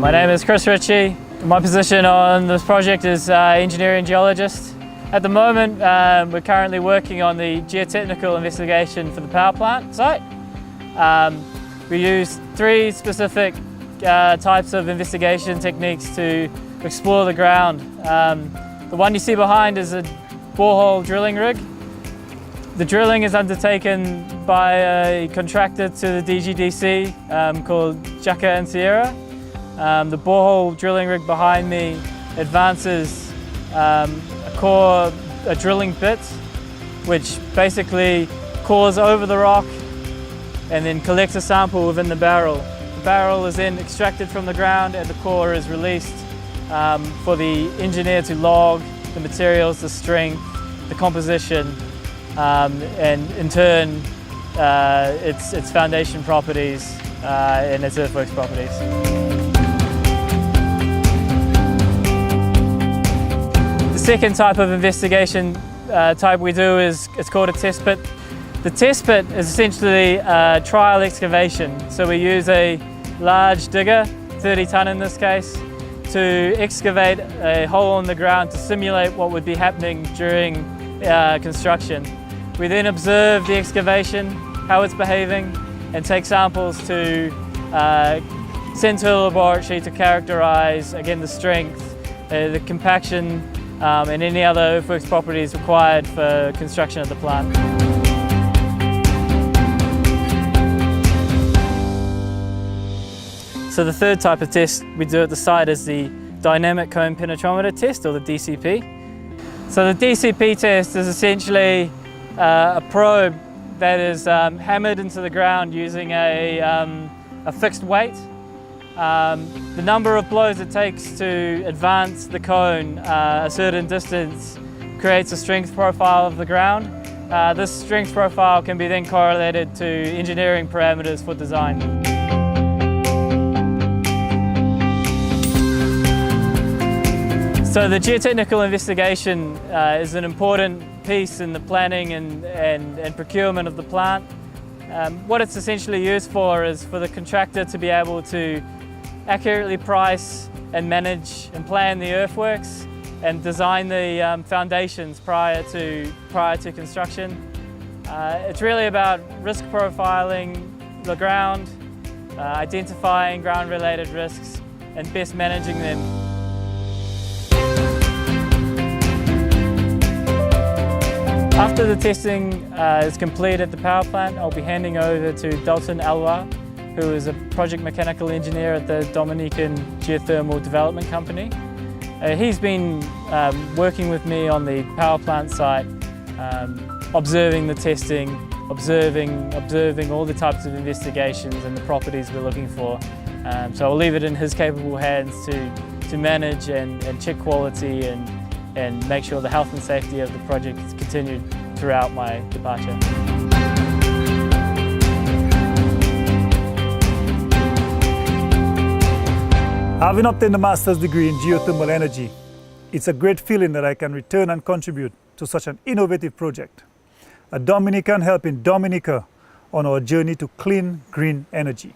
My name is Chris Ritchie. My position on this project is engineering geologist. At the moment, we're currently working on the geotechnical investigation for the power plant site. We use three specific types of investigation techniques to explore the ground. The one you see behind is a borehole drilling rig. The drilling is undertaken by a contractor to the DGDC called Jaka and Sierra. The borehole drilling rig behind me advances a drilling bit, which basically cores over the rock and then collects a sample within the barrel. The barrel is then extracted from the ground and the core is released for the engineer to log the materials, the strength, the composition, and in turn its foundation properties and its earthworks properties. The second type of investigation type we do is called a test pit. The test pit is essentially a trial excavation. So we use a large digger, 30 ton in this case, to excavate a hole in the ground to simulate what would be happening during construction. We then observe the excavation, how it's behaving, and take samples to send to a laboratory to characterize, again, the strength, the compaction, and any other earthworks properties required for construction of the plant. So the third type of test we do at the site is the dynamic cone penetrometer test, or the DCP. So the DCP test is essentially a probe that is hammered into the ground using a fixed weight. The number of blows it takes to advance the cone a certain distance creates a strength profile of the ground. This strength profile can be then correlated to engineering parameters for design. So the geotechnical investigation is an important piece in the planning and procurement of the plant. What it's essentially used for is for the contractor to be able to accurately price and manage and plan the earthworks and design the foundations prior to construction. It's really about risk profiling the ground, identifying ground-related risks and best managing them. After the testing is complete at the power plant, I'll be handing over to Dalton Alwa, who is a project mechanical engineer at the Dominican Geothermal Development Company. He's been working with me on the power plant site, observing the testing, observing all the types of investigations and the properties we're looking for. So I'll leave it in his capable hands to manage and check quality and make sure the health and safety of the project is continued throughout my departure. Having obtained a master's degree in geothermal energy, it's a great feeling that I can return and contribute to such an innovative project. A Dominican helping Dominica on our journey to clean, green energy.